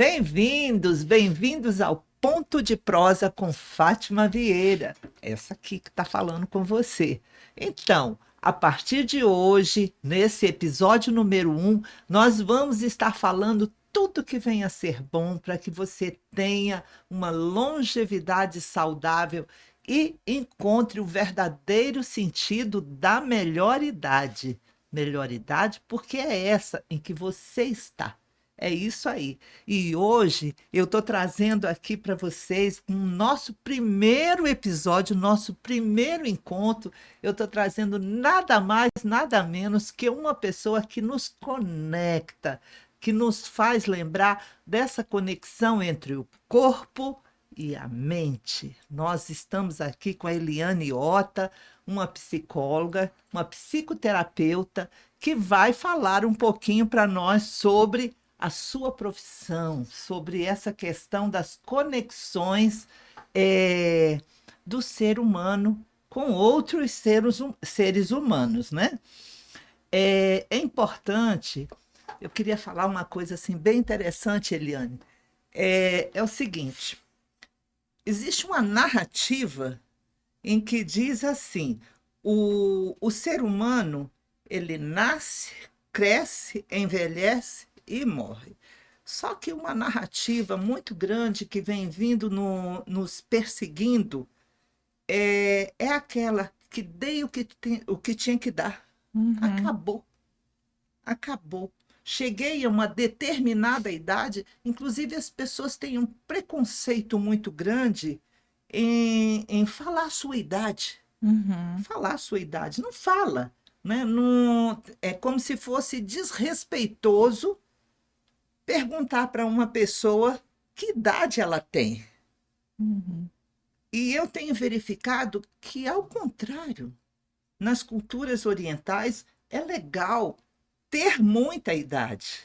Bem-vindos, bem-vindos ao Ponto de Prosa com Fátima Vieira. Essa aqui que está falando com você. Então, a partir de hoje, nesse episódio número 1, nós vamos estar falando tudo que venha a ser bom para que você tenha uma longevidade saudável e encontre o verdadeiro sentido da melhor idade. Melhor idade porque é essa em que você está. É isso aí. E hoje eu estou trazendo aqui para vocês um nosso primeiro episódio, nosso primeiro encontro. Eu estou trazendo nada mais, nada menos que uma pessoa que nos conecta, que nos faz lembrar dessa conexão entre o corpo e a mente. Nós estamos aqui com a Eliane Ota, uma psicóloga, uma psicoterapeuta, que vai falar um pouquinho para nós sobre a sua profissão, sobre essa questão das conexões do ser humano com outros seres humanos, né? É importante, eu queria falar uma coisa assim bem interessante, Eliane. É o seguinte, existe uma narrativa em que diz assim, o ser humano, ele nasce, cresce, envelhece e morre. Só que uma narrativa muito grande que vem vindo nos perseguindo é aquela que dei o que tinha que dar. Acabou. Acabou. Cheguei a uma determinada idade, inclusive as pessoas têm um preconceito muito grande em falar a sua idade. Falar a sua idade. Não fala. Né? Não, é como se fosse desrespeitoso perguntar para uma pessoa que idade ela tem. E eu tenho verificado que, ao contrário, nas culturas orientais é legal ter muita idade.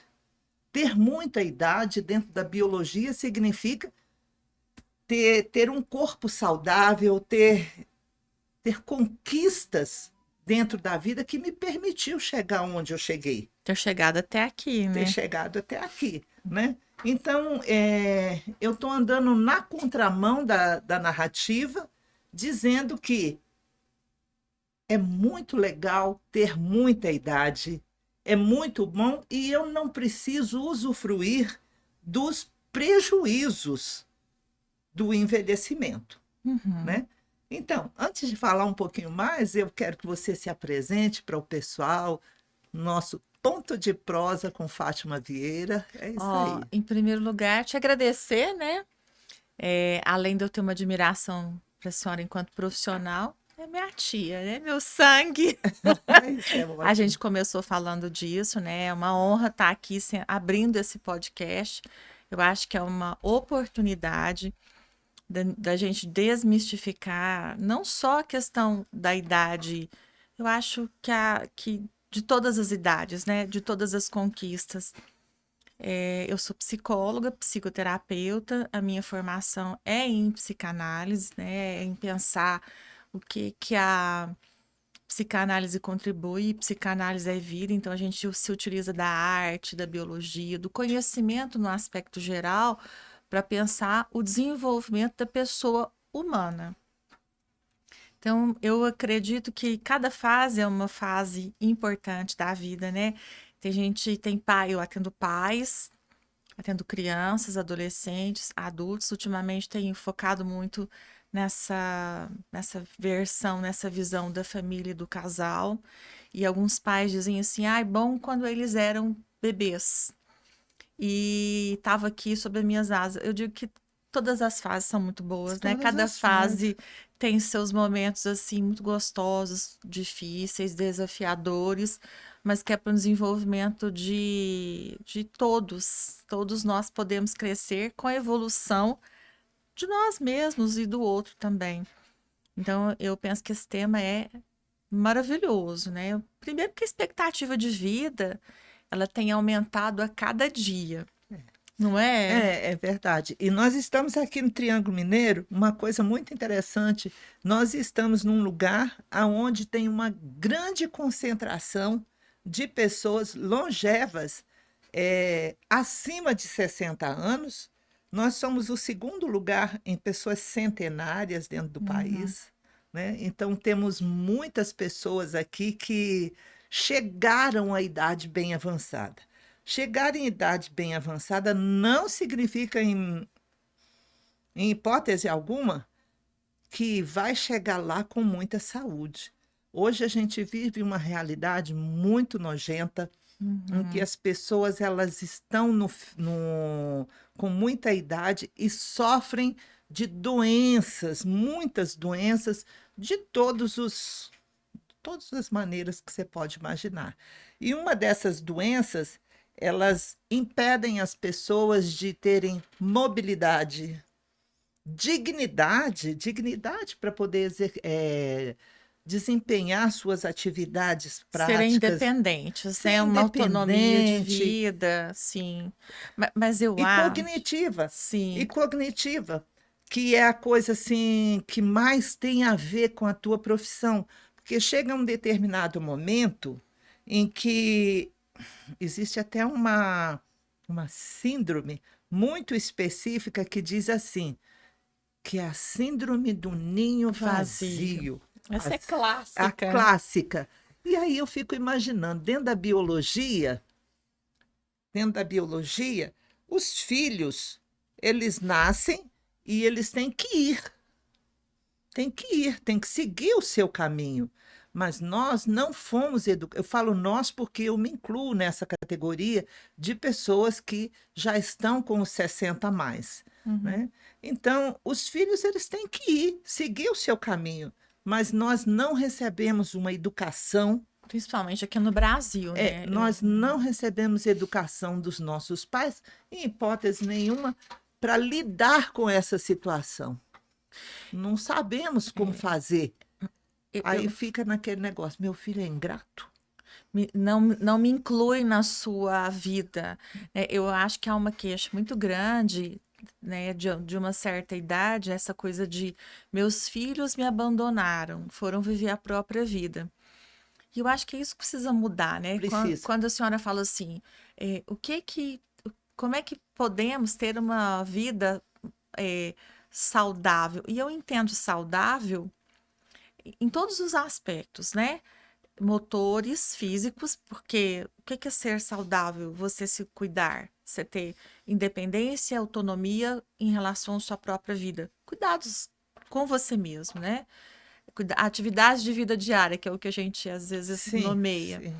Ter muita idade dentro da biologia significa ter um corpo saudável, ter conquistas dentro da vida que me permitiu chegar onde eu cheguei. Ter chegado até aqui, né? Ter chegado até aqui, né? Então, eu estou andando na contramão da narrativa, dizendo que é muito legal ter muita idade, é muito bom e eu não preciso usufruir dos prejuízos do envelhecimento, né? Então, antes de falar um pouquinho mais, eu quero que você se apresente para o pessoal, nosso Ponto de Prosa com Fátima Vieira. É isso aí. Em primeiro lugar, te agradecer, né? Além de eu ter uma admiração para a senhora enquanto profissional, é minha tia, né? Meu sangue. A gente começou falando disso, né? É uma honra estar aqui abrindo esse podcast. Eu acho que é uma oportunidade da gente desmistificar não só a questão da idade, eu acho que de todas as idades, né? De todas as conquistas. Eu sou psicóloga, psicoterapeuta, a minha formação é em psicanálise, né? Em pensar o que a psicanálise contribui, psicanálise é vida, então a gente se utiliza da arte, da biologia, do conhecimento no aspecto geral para pensar o desenvolvimento da pessoa humana. Então, eu acredito que cada fase é uma fase importante da vida, né? Tem pai, eu atendo pais, atendo crianças, adolescentes, adultos. Ultimamente tenho focado muito nessa versão, nessa visão da família e do casal. E alguns pais dizem assim, bom quando eles eram bebês. E estava aqui sob as minhas asas. Eu digo que todas as fases são muito boas, né? Cada fase tem seus momentos, assim, muito gostosos, difíceis, desafiadores, mas que é para o desenvolvimento de todos. Todos nós podemos crescer com a evolução de nós mesmos e do outro também. Então, eu penso que esse tema é maravilhoso, né? Primeiro que a expectativa de vida, ela tem aumentado a cada dia, não é? É verdade. E nós estamos aqui no Triângulo Mineiro, uma coisa muito interessante, nós estamos num lugar onde tem uma grande concentração de pessoas longevas acima de 60 anos, nós somos o segundo lugar em pessoas centenárias dentro do país, né? Então, temos muitas pessoas aqui que chegaram à idade bem avançada. Chegar em idade bem avançada não significa, em hipótese alguma, que vai chegar lá com muita saúde. Hoje a gente vive uma realidade muito nojenta, em que as pessoas elas estão com muita idade e sofrem de doenças, muitas doenças, de todas as maneiras que você pode imaginar. E uma dessas doenças, elas impedem as pessoas de terem mobilidade, dignidade para poder desempenhar suas atividades Serem práticas, independentes, ser né? Uma autonomia de independente vida, sim. Mas eu e acho, e sim. cognitiva, que é a coisa assim que mais tem a ver com a tua profissão, porque chega um determinado momento em que existe até uma síndrome muito específica que diz assim, que é a síndrome do ninho Vazio. vazio, Essa é a clássica. clássica. E aí eu fico imaginando, dentro da biologia, os filhos, eles nascem e eles têm que seguir o seu caminho. Mas nós não fomos educados. Eu falo nós porque eu me incluo nessa categoria de pessoas que já estão com os 60 a mais, né? Então, os filhos eles têm que seguir o seu caminho, mas nós não recebemos uma educação. Principalmente aqui no Brasil, né? Nós não recebemos educação dos nossos pais, em hipótese nenhuma, para lidar com essa situação. Não sabemos como fazer. Aí Eu fica naquele negócio, meu filho é ingrato. não me inclui na sua vida, né? Eu acho que há uma queixa muito grande, né, de uma certa idade, essa coisa de meus filhos me abandonaram, foram viver a própria vida. E eu acho que isso precisa mudar, né? Precisa. Quando a senhora fala assim, como é que podemos ter uma vida saudável? E eu entendo saudável em todos os aspectos, né? Motores físicos, porque o que é ser saudável? Você se cuidar, você ter independência, autonomia em relação à sua própria vida. Cuidados com você mesmo, né? Atividade de vida diária, que é o que a gente às vezes Sim, nomeia. sim.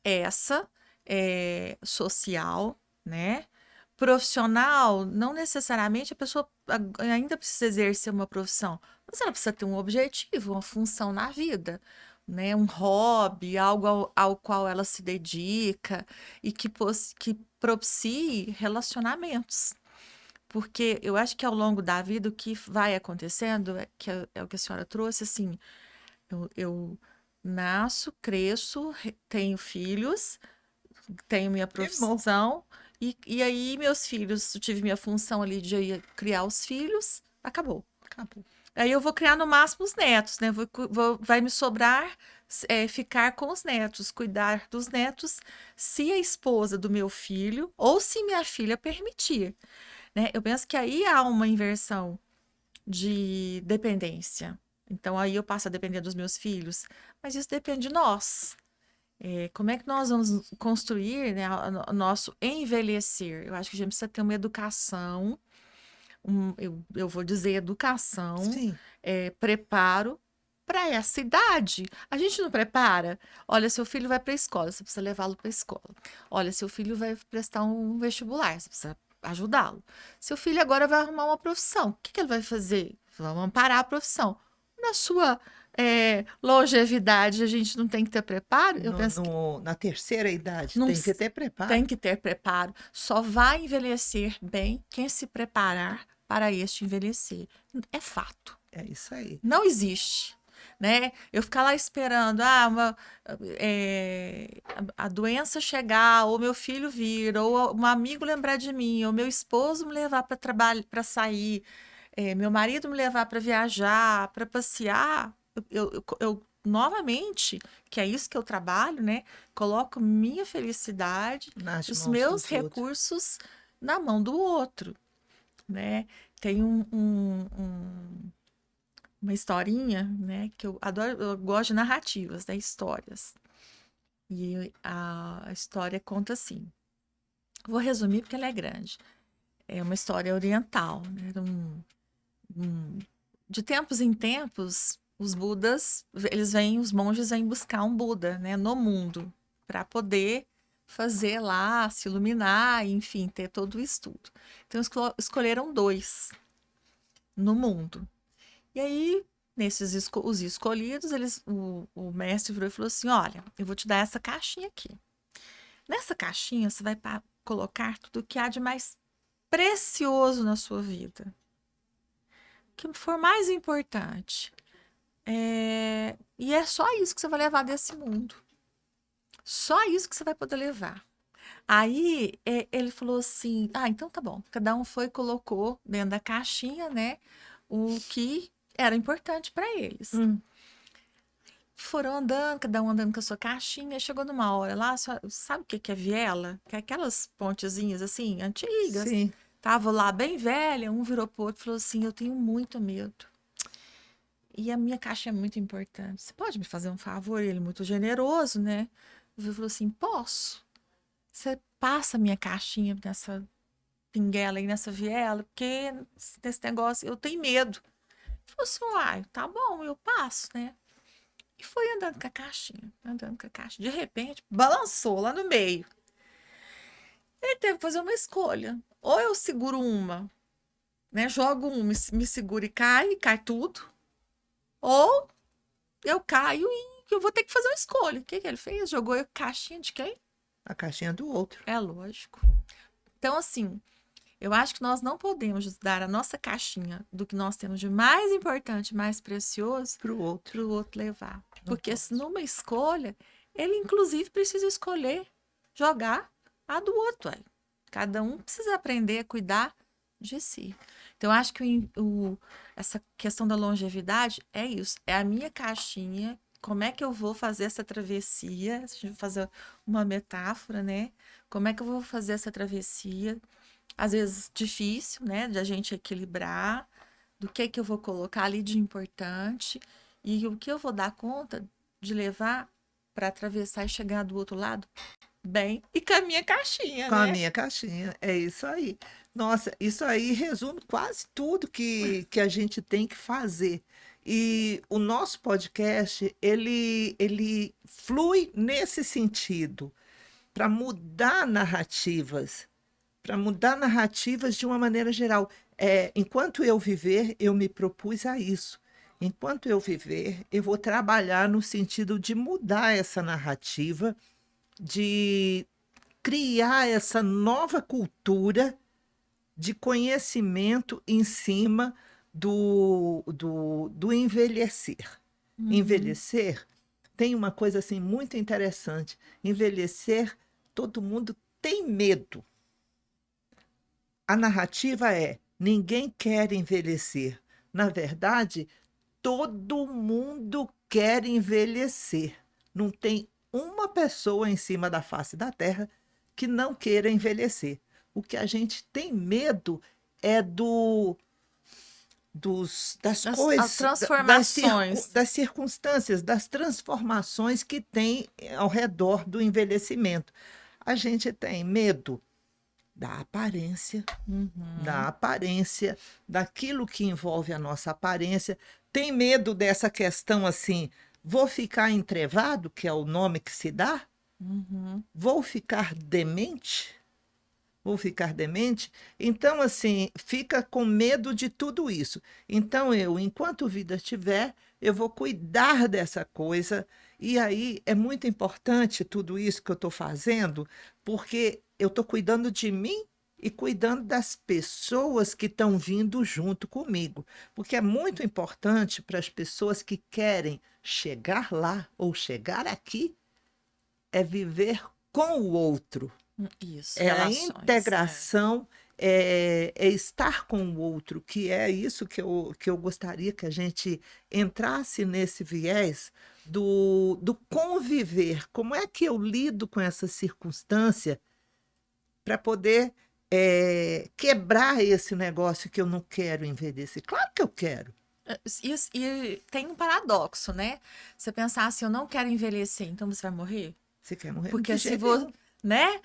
Essa é social, né? Profissional, não necessariamente a pessoa ainda precisa exercer uma profissão, mas ela precisa ter um objetivo, uma função na vida, né? Um hobby, algo ao qual ela se dedica e que propicie relacionamentos. Porque eu acho que ao longo da vida o que vai acontecendo, é o que a senhora trouxe, assim, eu nasço, cresço, tenho filhos, tenho minha Que bom. profissão, e aí meus filhos, eu tive minha função ali de criar os filhos, acabou. Acabou. Aí eu vou criar no máximo os netos, né? Vai me sobrar ficar com os netos, cuidar dos netos, se a esposa do meu filho ou se minha filha permitir, né? Eu penso que aí há uma inversão de dependência. Então aí eu passo a depender dos meus filhos, mas isso depende de nós. Como é que nós vamos construir, né, o nosso envelhecer? Eu acho que a gente precisa ter uma educação, eu vou dizer educação, Sim. preparo para essa idade. A gente não prepara. Olha, seu filho vai para a escola, você precisa levá-lo para a escola. Olha, seu filho vai prestar um vestibular, você precisa ajudá-lo. Seu filho agora vai arrumar uma profissão. O que ele vai fazer? Vamos amparar a profissão. Na sua longevidade, a gente não tem que ter preparo? Eu penso que Na terceira idade não tem que ter preparo. tem que ter preparo. Só vai envelhecer bem quem se preparar para este envelhecer. É fato. É isso aí. Não existe, né? Eu ficar lá esperando, a doença chegar, ou meu filho vir, ou um amigo lembrar de mim, ou meu esposo me levar para trabalho, para sair, meu marido me levar para viajar, para passear. Eu novamente, que é isso que eu trabalho, né? Coloco minha felicidade, Nas os mãos meus dos outros. recursos na mão do outro, né? Tem uma historinha, né? Que eu adoro, eu gosto de narrativas, né? Histórias. E a história conta assim. Vou resumir porque ela é grande. É uma história oriental, né? De tempos em tempos, os Budas, os monges vêm buscar um Buda, né, no mundo, para poder fazer lá, se iluminar, enfim, ter todo o estudo. Então, escolheram 2 no mundo. E aí, os escolhidos, o mestre virou e falou assim: olha, eu vou te dar essa caixinha aqui. Nessa caixinha, você vai colocar tudo o que há de mais precioso na sua vida. O que for mais importante. E é só isso que você vai levar desse mundo. Só isso que você vai poder levar. Aí ele falou assim: ah, então tá bom. Cada um foi e colocou dentro da caixinha, né? O que era importante para eles. Foram andando, cada um andando com a sua caixinha. Chegou numa hora lá, sabe o que é viela? Que é aquelas pontezinhas assim, antigas. Sim. Tava lá bem velha. Um virou pro outro e falou assim: eu tenho muito medo. E a minha caixa é muito importante. Você pode me fazer um favor? Ele muito generoso, né? Ele falou assim: posso. Você passa a minha caixinha nessa pinguela aí, nessa viela, porque nesse negócio eu tenho medo. Ele falou assim: uai, tá bom, eu passo, né? E foi andando com a caixinha, andando com a caixa. De repente, balançou lá no meio. Ele teve que fazer uma escolha. Ou eu seguro uma, né? Jogo uma, me seguro e cai tudo. Ou eu caio e eu vou ter que fazer uma escolha. O que ele fez? Jogou a caixinha de quem? A caixinha do outro. É lógico. Então, assim, eu acho que nós não podemos dar a nossa caixinha do que nós temos de mais importante, mais precioso, Para o para outro. o outro levar. Não Porque pode. se numa escolha, ele inclusive precisa escolher jogar a do outro. Aí. Cada um precisa aprender a cuidar de si. Então, eu acho que essa questão da longevidade é isso. É a minha caixinha. Como é que eu vou fazer essa travessia? A gente vai fazer uma metáfora, né? Como é que eu vou fazer essa travessia? Às vezes difícil, né? De a gente equilibrar do que eu vou colocar ali de importante e o que eu vou dar conta de levar para atravessar e chegar do outro lado bem e com a minha caixinha, Com a né? minha caixinha. É isso aí. Nossa, isso aí resume quase tudo que a gente tem que fazer. E o nosso podcast, ele flui nesse sentido, para mudar narrativas de uma maneira geral. Enquanto eu viver, eu me propus a isso. Enquanto eu viver, eu vou trabalhar no sentido de mudar essa narrativa, de criar essa nova cultura de conhecimento em cima do envelhecer. Uhum. Envelhecer tem uma coisa assim muito interessante. Envelhecer, todo mundo tem medo. A narrativa é: ninguém quer envelhecer. Na verdade, todo mundo quer envelhecer. Não tem uma pessoa em cima da face da Terra que não queira envelhecer. O que a gente tem medo é das As coisas, transformações. das circunstâncias, das transformações que tem ao redor do envelhecimento. A gente tem medo da aparência, Uhum. daquilo que envolve a nossa aparência. Tem medo dessa questão assim, vou ficar entrevado, que é o nome que se dá? Uhum. Vou ficar demente? Vou ficar demente? Então, assim, fica com medo de tudo isso. Então, enquanto vida estiver, eu vou cuidar dessa coisa. E aí é muito importante tudo isso que eu estou fazendo, porque eu estou cuidando de mim e cuidando das pessoas que estão vindo junto comigo. Porque é muito importante para as pessoas que querem chegar lá ou chegar aqui, é viver com o outro. Isso, É a relações. integração, é estar com o outro, que é isso que eu gostaria que a gente entrasse nesse viés do conviver. Como é que eu lido com essa circunstância para poder quebrar esse negócio que eu não quero envelhecer? Claro que eu quero. E tem um paradoxo, né? Você pensar assim, eu não quero envelhecer, então você vai morrer? Você quer morrer? Porque De se jeito você, nenhum. né,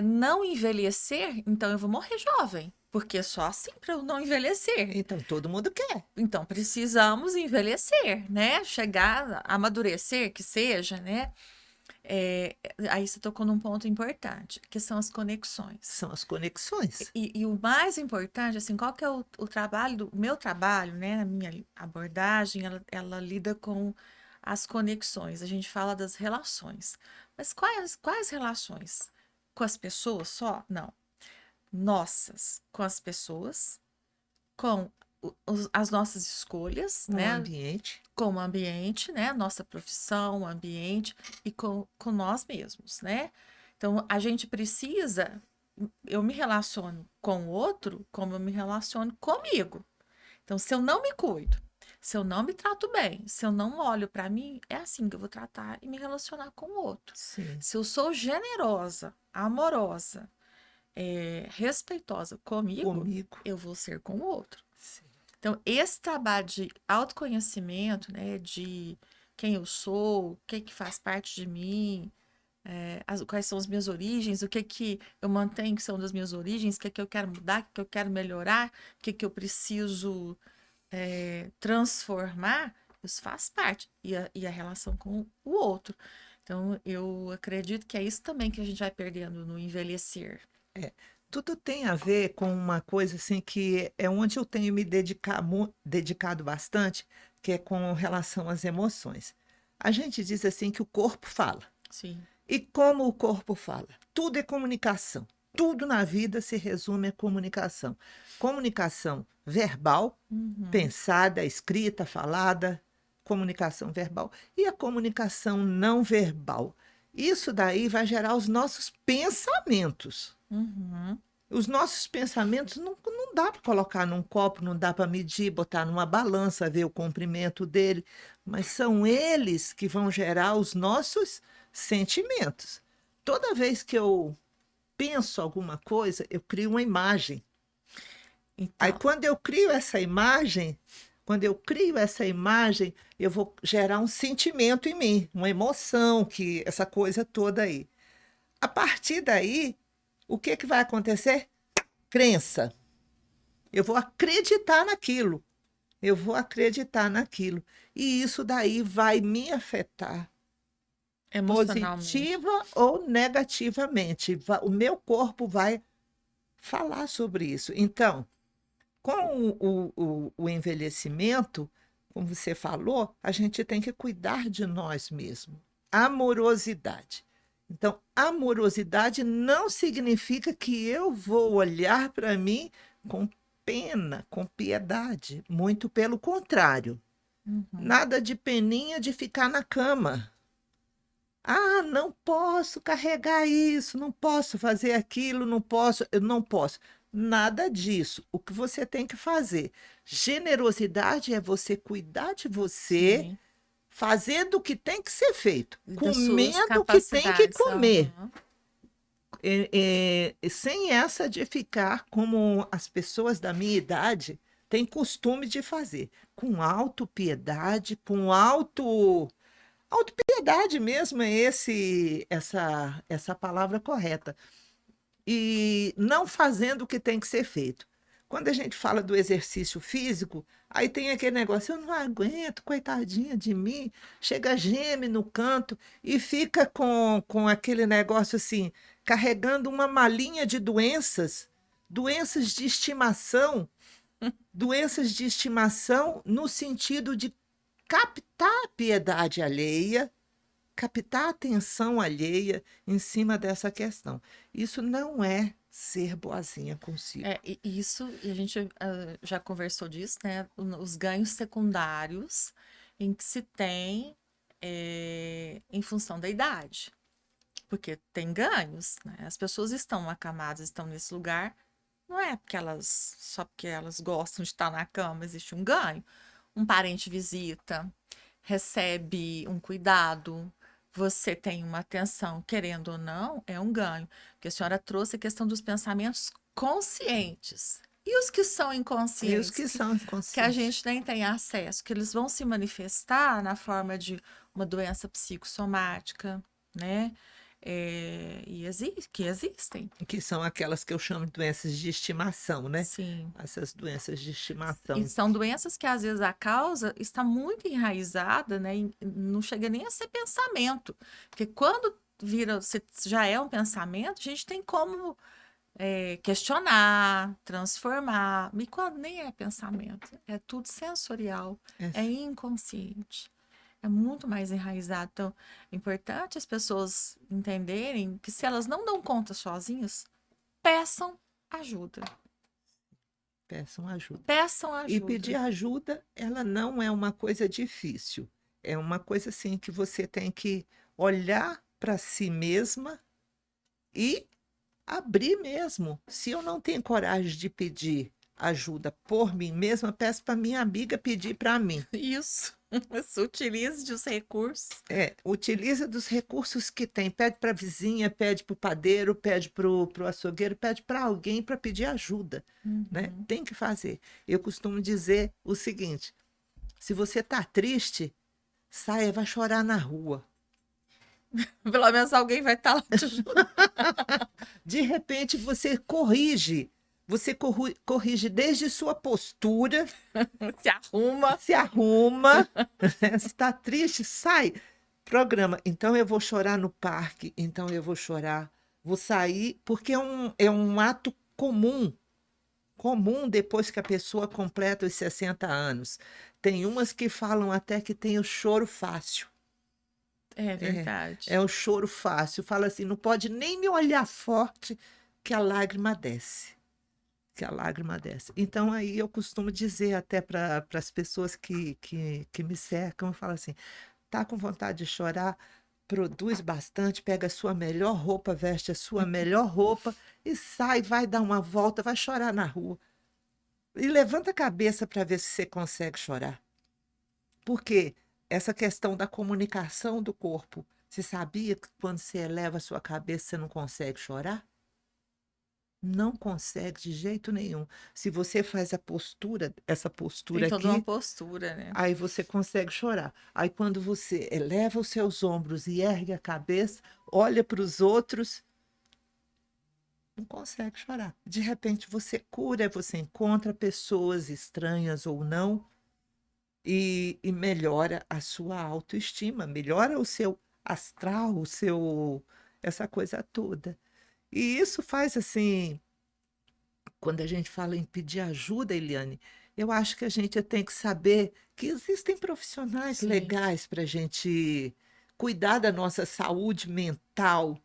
não envelhecer, então eu vou morrer jovem. Porque é só assim para eu não envelhecer. Então, todo mundo quer. Então precisamos envelhecer, né? Chegar, amadurecer, que seja, né? Aí você tocou num ponto importante, que são as conexões. São as conexões. E o mais importante, assim, qual que é o trabalho, o meu trabalho, né? A minha abordagem, ela lida com as conexões. A gente fala das relações. Mas quais relações? Com as pessoas só? Não. Nossas, com as pessoas, com as nossas escolhas, No né? ambiente. Com o ambiente, né? Nossa profissão, o ambiente e com nós mesmos, né? Então, a gente precisa. Eu me relaciono com o outro como eu me relaciono comigo. Então, se eu não me cuido, se eu não me trato bem, se eu não olho para mim, é assim que eu vou tratar e me relacionar com o outro. Sim. Se eu sou generosa, amorosa, respeitosa comigo, Comigo. eu vou ser com o outro. Sim. Então, esse trabalho de autoconhecimento, né, de quem eu sou, o que que faz parte de mim, quais são as minhas origens, o que que eu mantenho que são das minhas origens, o que que eu quero mudar, o que que eu quero melhorar, o que que eu preciso transformar, isso faz parte. E a relação com o outro. Então, eu acredito que é isso também que a gente vai perdendo no envelhecer. Tudo tem a ver com uma coisa assim que é onde eu tenho dedicado bastante, que é com relação às emoções. A gente diz assim que o corpo fala. Sim. E como o corpo fala? Tudo é comunicação. Tudo na vida se resume a comunicação. Comunicação verbal, Uhum. pensada, escrita, falada, comunicação verbal e a comunicação não verbal. Isso daí vai gerar os nossos pensamentos. Uhum. Os nossos pensamentos não dá para colocar num copo, não dá para medir, botar numa balança, ver o comprimento dele, mas são eles que vão gerar os nossos sentimentos. Toda vez que eu penso alguma coisa, eu crio uma imagem. Aí, Então, quando eu crio essa imagem, eu vou gerar um sentimento em mim, uma emoção, que essa coisa toda aí. A partir daí, o que que vai acontecer? Crença. Eu vou acreditar naquilo. Eu vou acreditar naquilo. E isso daí vai me afetar emocionalmente. positiva ou negativamente. O meu corpo vai falar sobre isso. Então, com o envelhecimento, como você falou, a gente tem que cuidar de nós mesmos. Amorosidade. Então, amorosidade não significa que eu vou olhar para mim com pena, com piedade. Muito pelo contrário. Uhum. Nada de peninha de ficar na cama. Ah, não posso carregar isso, não posso fazer aquilo, não posso, eu não posso. Nada disso. O que você tem que fazer? Generosidade é você cuidar de você, Sim. fazendo o que tem que ser feito, E das suas comendo o que tem que capacidades. comer. Aham. Sem essa de ficar como as pessoas da minha idade têm costume de fazer, com autopiedade, com autopiedade mesmo é essa palavra correta. E não fazendo o que tem que ser feito. Quando a gente fala do exercício físico, aí tem aquele negócio, eu não aguento, coitadinha de mim, chega geme no canto e fica com aquele negócio assim, carregando uma malinha de doenças de estimação no sentido de captar a piedade alheia, captar a atenção alheia em cima dessa questão. Isso não é ser boazinha consigo. E isso, e a gente já conversou disso, né? Os ganhos secundários em que se tem em função da idade. Porque tem ganhos, né? As pessoas estão acamadas, estão nesse lugar não é só porque elas gostam de estar na cama, existe um ganho. Um parente visita, recebe um cuidado, você tem uma atenção, querendo ou não, é um ganho. Porque a senhora trouxe a questão dos pensamentos conscientes. E os que são E os inconscientes, que são que a inconscientes? gente nem tem acesso, que eles vão se manifestar na forma de uma doença psicossomática, né? Que existem. Que são aquelas que eu chamo de doenças de estimação, né? Sim. Essas doenças de E estimação. são doenças que às vezes a causa está muito enraizada, né? E não chega nem a ser pensamento. Porque quando já é um pensamento, a gente tem como questionar, transformar. E quando nem é pensamento, é tudo sensorial, É, é inconsciente. É muito mais enraizado. Então, é importante as pessoas entenderem que se elas não dão conta sozinhas, peçam ajuda. peçam ajuda. Peçam E pedir ajuda. ajuda, ela não é uma coisa difícil. É uma coisa assim que você tem que olhar para si mesma e abrir mesmo. Se eu não tenho coragem de pedir ajuda por mim mesma, peço para minha amiga pedir para mim. Isso. Se utilize dos recursos. Utiliza dos recursos que tem. Pede para a vizinha, pede para o padeiro, pede para o açougueiro, pede para alguém para pedir ajuda, né? Uhum. Tem que fazer. Eu costumo dizer o seguinte: se você está triste, saia, vai chorar na rua. Pelo menos alguém vai estar lá te ajudando. De repente você corrige. Você corrige desde sua postura, Se arruma. se arruma, né? Se está triste, sai. Programa. Então eu vou chorar no parque, então eu vou chorar. Vou sair, porque é um ato comum. Comum depois que a pessoa completa os 60 anos. Tem umas que falam até que tem o choro fácil. É É, verdade. é o choro fácil. Fala assim, não pode nem me olhar forte que a lágrima desce. Que a lágrima desce. Então aí eu costumo dizer até para as pessoas que me cercam, eu falo assim, tá com vontade de chorar, produz bastante, pega a sua melhor roupa, veste a sua melhor roupa e sai, vai dar uma volta, vai chorar na rua. E levanta a cabeça para ver se você consegue chorar. Porque essa questão da comunicação do corpo, você sabia que quando você eleva a sua cabeça, você não consegue chorar? Não consegue de jeito nenhum. Se você faz a postura, essa Tem postura toda uma aqui, postura, né? aí você consegue chorar. Aí quando você eleva os seus ombros e ergue a cabeça, olha para os outros, não consegue chorar. De repente você cura, você encontra pessoas estranhas ou não e melhora a sua autoestima, melhora o seu astral, essa coisa toda. E isso faz assim, quando a gente fala em pedir ajuda, Eliane, eu acho que a gente tem que saber que existem profissionais Sim. legais para a gente cuidar da nossa saúde mental,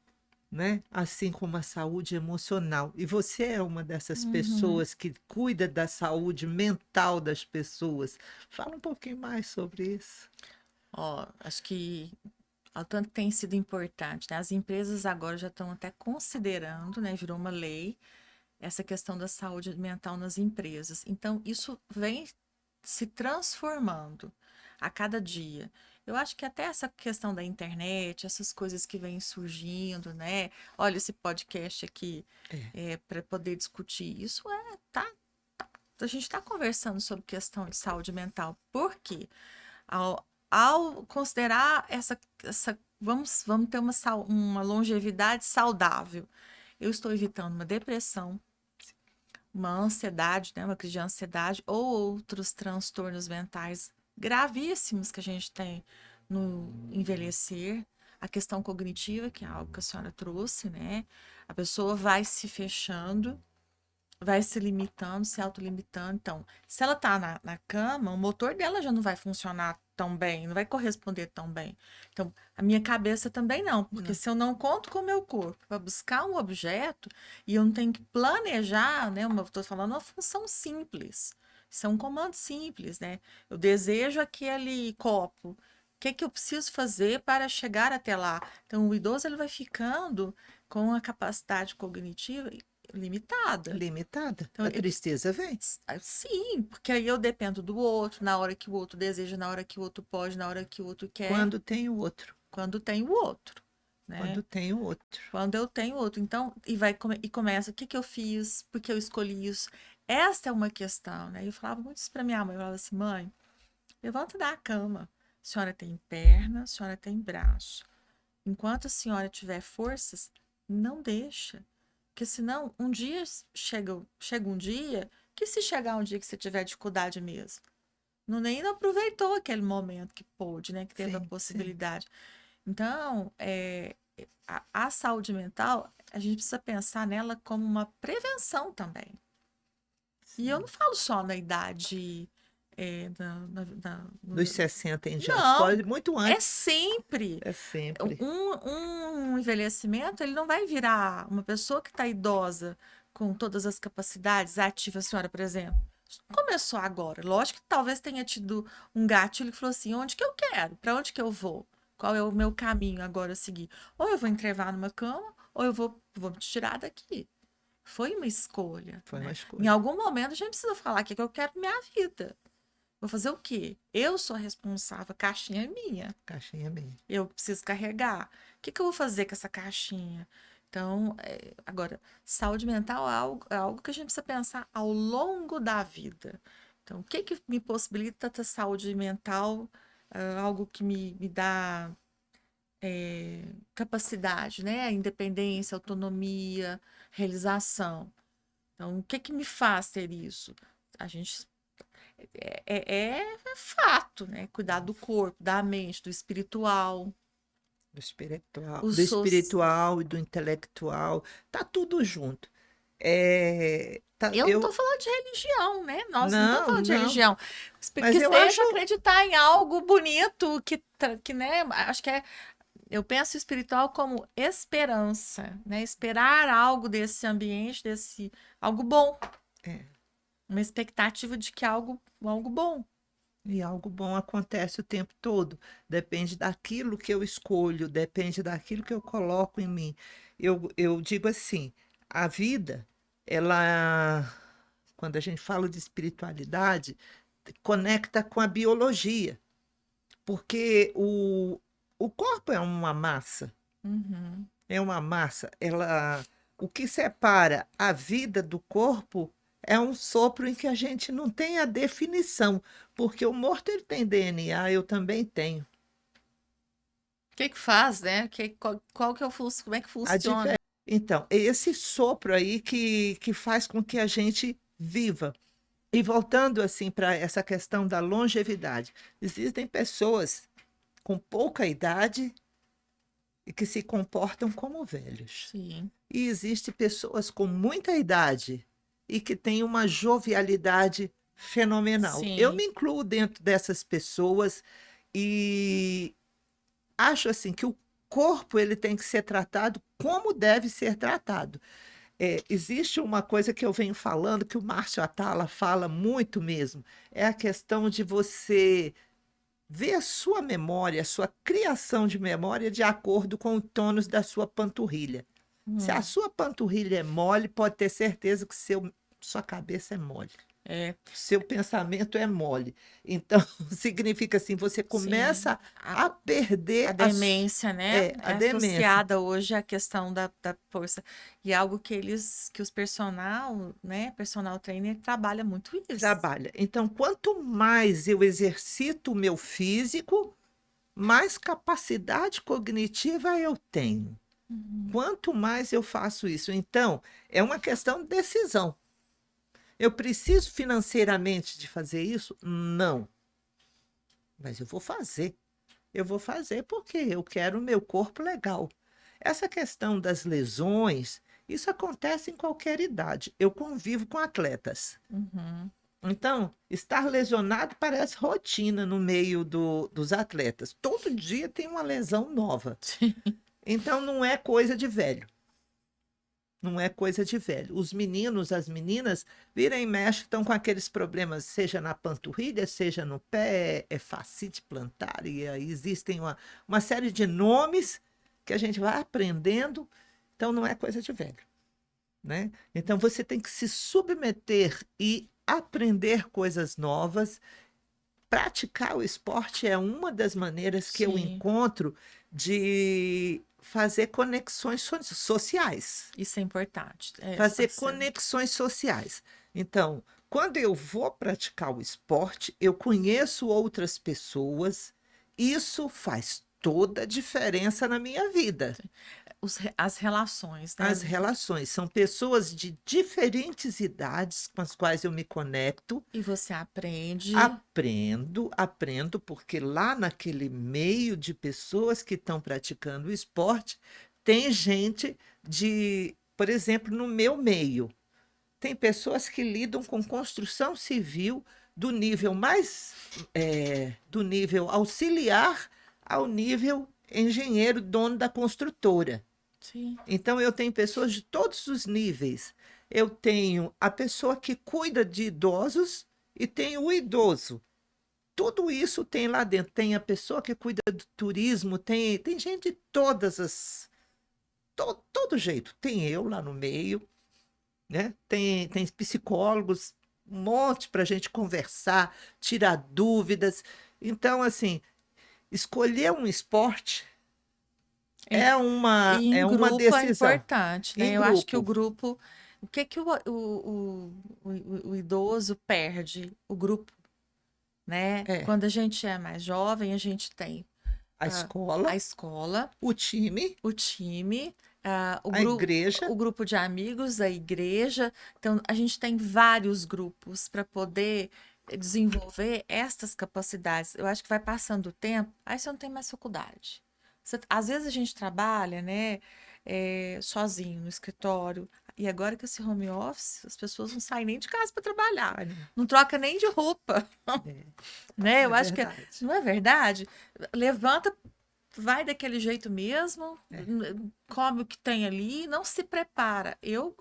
né? Assim como a saúde emocional. E você é uma dessas Uhum. pessoas que cuida da saúde mental das pessoas. Fala um pouquinho mais sobre isso. Ó, acho que ao tanto que tem sido importante, né? As empresas agora já estão até considerando, né? Virou uma lei, essa questão da saúde mental nas empresas. Então, isso vem se transformando a cada dia. Eu acho que até essa questão da internet, essas coisas que vêm surgindo, né? Olha esse podcast aqui É, para poder discutir isso, a gente está conversando sobre questão de saúde mental. Por quê? Ao considerar vamos ter uma longevidade saudável, eu estou evitando uma depressão, uma ansiedade, né, uma crise de ansiedade ou outros transtornos mentais gravíssimos que a gente tem no envelhecer, a questão cognitiva, que é algo que a senhora trouxe, né? A pessoa vai se fechando, vai se limitando, se autolimitando. Então, se ela tá na cama, o motor dela já não vai funcionar tão bem, não vai corresponder tão bem. Então, a minha cabeça também não, porque não. se eu não conto com o meu corpo para buscar um objeto e eu não tenho que planejar, né? Estou falando uma função simples. Isso é um comando simples, né? Eu desejo aquele copo. O que que eu preciso fazer para chegar até lá? Então, o idoso ele vai ficando com a capacidade cognitiva limitada. Limitada. Então, A tristeza vem. Sim, porque aí eu dependo do outro, na hora que o outro deseja, na hora que o outro pode, na hora que o outro quer. Quando tem o outro. Quando tem o outro, né? Quando tem o outro. Quando eu tenho outro. Então, e começa, o que que eu fiz? Por que eu escolhi isso? Esta é uma questão, né? Eu falava muito isso para minha mãe. Eu falava assim, mãe, levanta da cama. A senhora tem perna, a senhora tem braço. Enquanto a senhora tiver forças, não deixa. Porque senão, um dia chega um dia que se chegar um dia que você tiver dificuldade mesmo, não aproveitou aquele momento que pôde, né? Que teve a Sim, sim. possibilidade. Então, a saúde mental, a gente precisa pensar nela como uma prevenção também. E eu não falo só na idade Dos 60 em diante. Não, Pode muito é antes. sempre. É sempre. Um envelhecimento, ele não vai virar uma pessoa que está idosa com todas as capacidades ativas, a senhora, por exemplo. Isso não começou agora. Lógico que talvez tenha tido um gatilho que falou assim: onde que eu quero? Para onde que eu vou? Qual é o meu caminho agora a seguir? Ou eu vou entrevar numa cama, ou eu vou me tirar daqui. Foi uma escolha. Foi Né? uma Em escolha. algum momento a gente precisa falar o que eu quero pra minha vida. Vou fazer o quê? Eu sou a responsável, a caixinha é minha. Caixinha bem. Eu preciso carregar. O que eu vou fazer com essa caixinha? Então, agora, saúde mental é algo que a gente precisa pensar ao longo da vida. Então, o que me possibilita ter saúde mental? Algo que me dá capacidade, né? Independência, autonomia, realização. Então, o que me faz ter isso? A gente é fato, né? Cuidar do corpo, da mente, do espiritual. Do Os soci... espiritual e do intelectual. Tá tudo junto. Eu não estou falando de religião, né? Nós não estamos Não, falando de não. religião. Mas Que eu seja acho. acreditar em algo bonito, que né? Acho que eu penso espiritual como esperança, né? Esperar algo desse ambiente, algo bom. É, Uma expectativa de que algo bom. e algo bom acontece o tempo todo. Depende daquilo que eu escolho, depende daquilo que eu coloco em mim. Eu digo assim, a vida, ela, quando a gente fala de espiritualidade, conecta com a biologia, porque o corpo é uma massa, Uhum. é uma massa. O que separa a vida do corpo é um sopro em que a gente não tem a definição, porque o morto ele tem DNA, eu também tenho. O que faz, né? Qual que é como é que A funciona? diferença. Então, é esse sopro aí que faz com que a gente viva. E voltando assim para essa questão da longevidade, existem pessoas com pouca idade e que se comportam como velhos. Sim. E existem pessoas com muita idade e que têm uma jovialidade fenomenal. Eu Sim. me incluo dentro dessas pessoas e acho assim que o corpo ele tem que ser tratado como deve ser tratado. Existe uma coisa que eu venho falando, que o Márcio Atala fala muito mesmo, é a questão de você ver a sua memória, a sua criação de memória de acordo com o tônus da sua panturrilha. Se a Hum. sua panturrilha é mole, pode ter certeza que sua cabeça é mole. É, Seu pensamento é mole. Então, significa assim, você sim. começa a perder A demência, né? a É demência. associada hoje à questão da força. E é algo que os personal, né? Personal trainer trabalha muito isso. Trabalha. Então, quanto mais eu exercito o meu físico, mais capacidade cognitiva eu tenho. Uhum. Quanto mais eu faço isso. Então, é uma questão de decisão. Eu preciso financeiramente de fazer isso? Não. Mas eu vou fazer. Eu vou fazer porque eu quero o meu corpo legal. Essa questão das lesões, isso acontece em qualquer idade. Eu convivo com atletas. Uhum. Então, estar lesionado parece rotina no meio dos atletas. Todo dia tem uma lesão nova. Sim. Então, não é coisa de velho. Não é coisa de velho. Os meninos, as meninas, vira e mexe, estão com aqueles problemas, seja na panturrilha, seja no pé, fascite plantar, e aí existem uma série de nomes que a gente vai aprendendo. Então, não é coisa de velho. né? Então você tem que se submeter e aprender coisas novas. Praticar o esporte é uma das maneiras que eu Sim, encontro de fazer conexões sociais. isso é importante. É, Fazer conexões sociais. Então, quando eu vou praticar o esporte, eu conheço outras pessoas, isso faz toda a diferença na minha vida. as relações, né? As relações são pessoas de diferentes idades com as quais eu me conecto. E você aprende. Aprendo, porque lá naquele meio de pessoas que estão praticando o esporte, tem gente de, por exemplo, no meu meio, tem pessoas que lidam com construção civil do nível do nível auxiliar ao nível engenheiro, dono da construtora. Sim, Então, eu tenho pessoas de todos os níveis. Eu tenho a pessoa que cuida de idosos e tenho o idoso. Tudo isso tem lá dentro. Tem a pessoa que cuida do turismo, tem gente de todas as. Todo jeito. Tem eu lá no meio, né? Tem psicólogos, um monte para a gente conversar, tirar dúvidas. Então, assim, escolher um esporte em, e em é uma grupo é decisão. importante, né? Em Eu acho que o grupo. grupo. O que que o idoso perde? O grupo, né? É. Quando a gente é mais jovem, a gente tem A a escola, escola, o time, o time, a igreja. o grupo de amigos, a igreja. Então, a gente tem vários grupos para poder desenvolver estas capacidades. Eu acho que vai passando o tempo, aí você não tem mais faculdade. Às vezes a gente trabalha, né, sozinho no escritório. E agora que esse home office, as pessoas não saem nem de casa para trabalhar, Olha, não troca nem de roupa, é, né? é Eu acho que verdade. não é verdade? Levanta, vai daquele jeito mesmo, É. come o que tem ali, não se prepara. Eu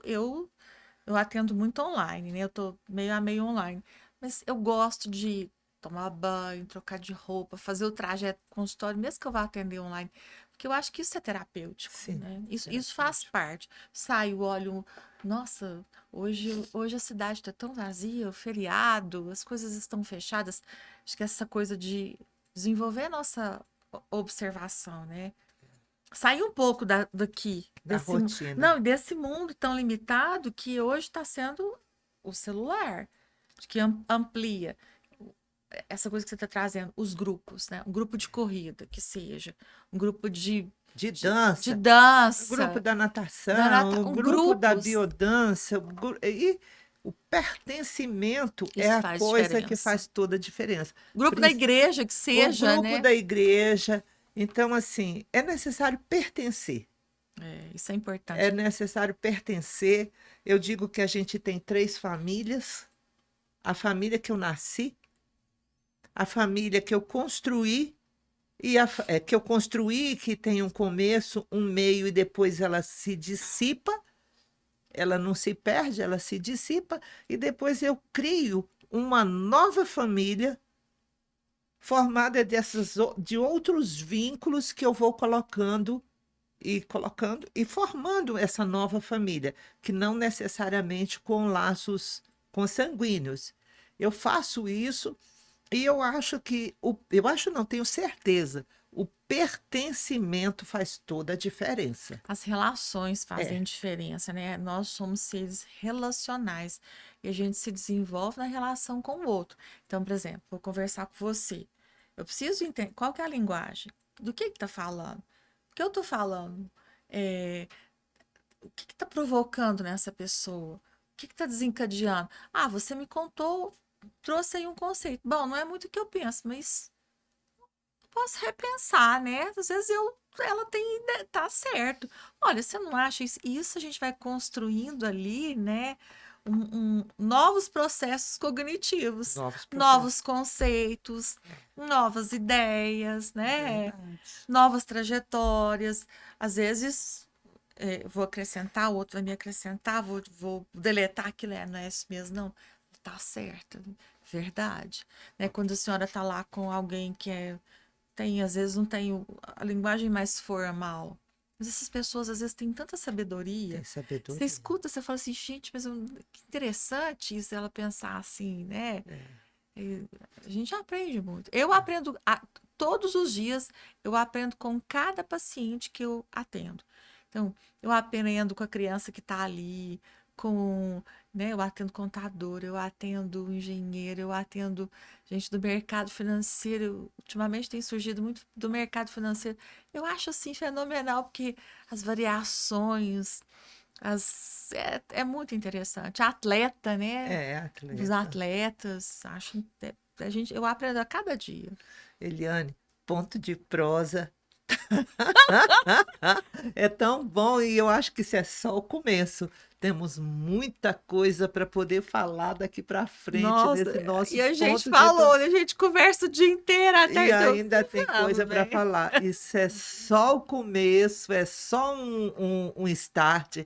atendo muito online, né? Eu tô meio a meio online, mas eu gosto de tomar banho, trocar de roupa, fazer o trajeto consultório, mesmo que eu vá atender online, porque eu acho que isso é terapêutico, Sim, né? Isso faz terapêutico. parte. Saio, olho, nossa, hoje a cidade está tão vazia, o feriado, as coisas estão fechadas. Acho que essa coisa de desenvolver a nossa observação, né? Sair um pouco daqui, Da rotina. não, desse mundo tão limitado que hoje está sendo o celular, que amplia essa coisa que você está trazendo, os grupos, né? Um grupo de corrida, que seja, um grupo De de dança, o grupo dança, da natação, o um grupo da grupos, biodança. E o pertencimento é isso a faz coisa que diferença. faz toda a diferença. Grupo da igreja, que O seja, grupo né? da igreja. Então, assim, é necessário pertencer. É, isso é É importante. necessário pertencer. Eu digo que a gente tem três famílias: a família que eu nasci, a família que eu construí que eu construí, que tem um começo, um meio e depois ela se dissipa, ela não se perde, ela se dissipa e depois eu crio uma nova família formada de outros vínculos que eu vou colocando e formando essa nova família, que não necessariamente com laços consanguíneos. Eu faço isso e eu acho que eu acho não, tenho certeza, o pertencimento faz toda a diferença. As relações É, fazem diferença, né? Nós somos seres relacionais e a gente se desenvolve na relação com o outro. Então, por exemplo, vou conversar com você. Eu preciso entender qual que é a linguagem, do que tá falando, o que eu tô falando, é, o que tá provocando nessa pessoa, o que tá desencadeando. Ah, você me contou, trouxe aí um conceito. Bom, não é muito o que eu penso, mas posso repensar, né? Às vezes ela tá certo. Olha, você não acha isso? Isso a gente vai construindo ali, né? Novos processos cognitivos, novos novos processos. conceitos, novas ideias, né? Verdade. Novas trajetórias. Às vezes, vou acrescentar, o outro vai me acrescentar, vou deletar aquilo, não é isso mesmo, não. Tá certo, verdade. Né? Quando a senhora tá lá com alguém que às vezes não tem a linguagem mais formal. Mas essas pessoas, às vezes, têm tanta sabedoria. Tem sabedoria. Você escuta, você fala assim, gente, mas que interessante isso, ela pensar assim, né? A gente aprende muito. Eu aprendo todos os dias, eu aprendo com cada paciente que eu atendo. Então, eu aprendo com a criança que está ali, né, eu atendo contador, eu atendo engenheiro, eu atendo gente do mercado financeiro. Ultimamente tem surgido muito do mercado financeiro. Eu acho assim fenomenal, porque as variações, é muito interessante. Atleta, né? Dos Atleta. atletas, acho eu aprendo a cada dia. Eliane, ponto de prosa. É tão bom e eu acho que isso é só o começo. Temos muita coisa para poder falar daqui para frente Nossa, nesse nosso e a gente ponto de falou, né? A gente conversa o dia inteiro até e ainda tem falo, coisa para né? falar. Isso é só o começo, é só um start.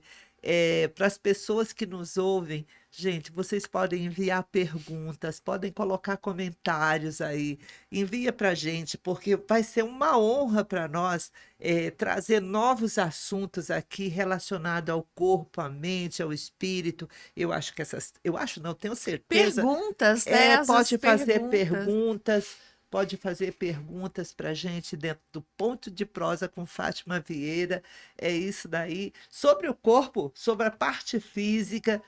Para as pessoas que nos ouvem, gente, vocês podem enviar perguntas, podem colocar comentários aí. Envia para a gente, porque vai ser uma honra para nós trazer novos assuntos aqui relacionados ao corpo, à mente, ao espírito. Eu acho, não, tenho certeza. Perguntas, né? Às vezes Pode fazer perguntas. pode fazer perguntas para a gente dentro do Ponto de Prosa com Fátima Vieira. É isso daí. Sobre o corpo, sobre a parte física,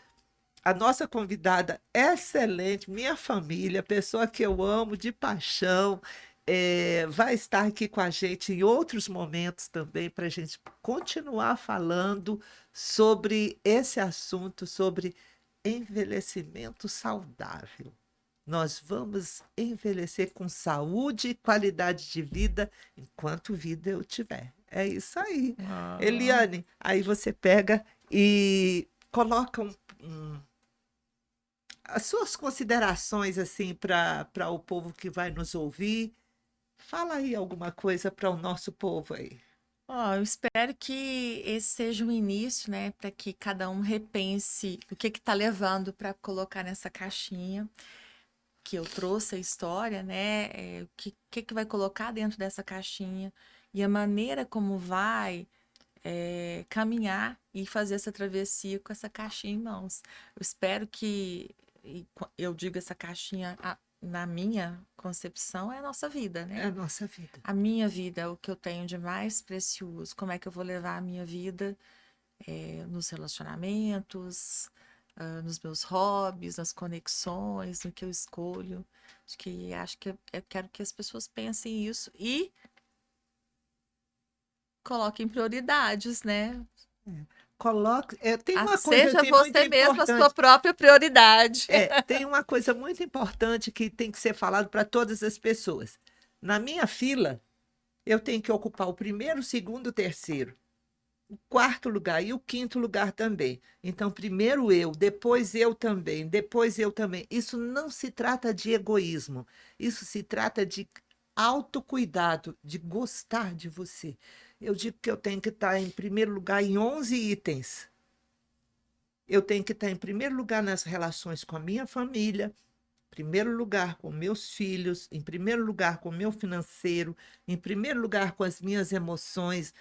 a nossa convidada excelente, minha família, pessoa que eu amo de paixão, vai estar aqui com a gente em outros momentos também para a gente continuar falando sobre esse assunto, sobre envelhecimento saudável. Nós vamos envelhecer com saúde e qualidade de vida enquanto vida eu tiver. É isso aí. Eliane, aí você pega e coloca as suas considerações assim para o povo que vai nos ouvir. Fala aí alguma coisa para o nosso povo aí. Eu espero que esse seja um início, né, para que cada um repense o que está levando para colocar nessa caixinha, que eu trouxe a história, né, o que vai colocar dentro dessa caixinha e a maneira como vai caminhar e fazer essa travessia com essa caixinha em mãos. Eu espero que, eu digo essa caixinha, na minha concepção, é a nossa vida, né? É a nossa vida. A minha vida é o que eu tenho de mais precioso. Como é que eu vou levar a minha vida nos relacionamentos, nos meus hobbies, nas conexões, no que eu escolho. Acho que eu quero que as pessoas pensem isso e coloquem prioridades, né? Coloque, tem uma coisa Seja assim, muito você mesmo a sua importante. própria prioridade. Tem uma coisa muito importante que tem que ser falado para todas as pessoas. Na minha fila, eu tenho que ocupar o primeiro, o segundo, o terceiro, o quarto lugar e o quinto lugar também. Então, primeiro eu, depois eu também, depois eu também. Isso não se trata de egoísmo, isso se trata de autocuidado, de gostar de você. Eu digo que eu tenho que estar em primeiro lugar em 11 itens. Eu tenho que estar em primeiro lugar nas relações com a minha família, em primeiro lugar com meus filhos, em primeiro lugar com o meu financeiro, em primeiro lugar com as minhas emoções,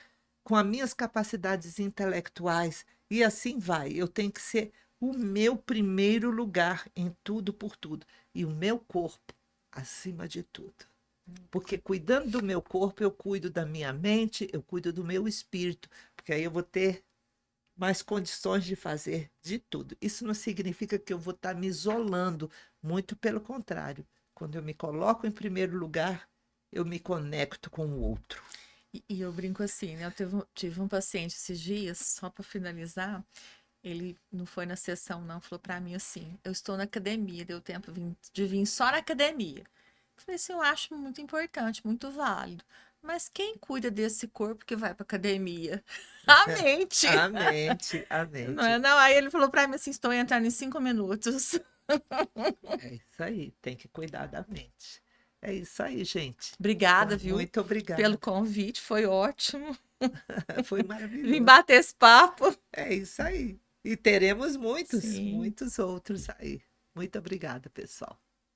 com as minhas capacidades intelectuais, e assim vai. Eu tenho que ser o meu primeiro lugar em tudo por tudo, e o meu corpo acima de tudo. Porque cuidando do meu corpo, eu cuido da minha mente, eu cuido do meu espírito, porque aí eu vou ter mais condições de fazer de tudo. Isso não significa que eu vou estar me isolando, muito pelo contrário. Quando eu me coloco em primeiro lugar, eu me conecto com o outro. E eu brinco assim, né? Eu tive um paciente esses dias, só para finalizar, ele não foi na sessão, não, falou para mim assim: eu estou na academia, deu tempo de vir só na academia. Eu falei assim: eu acho muito importante, muito válido. Mas quem cuida desse corpo que vai para academia? A mente. A mente, a Não é, mente. não? Aí ele falou para mim assim: estou entrando em 5 minutos. É isso aí, tem que cuidar da mente. É isso aí, gente. Obrigada, viu? Muito obrigada. Pelo convite, foi ótimo. Foi Vim maravilhoso. bater esse papo. É isso aí. E teremos muitos, Sim. muitos outros aí. Muito obrigada, pessoal.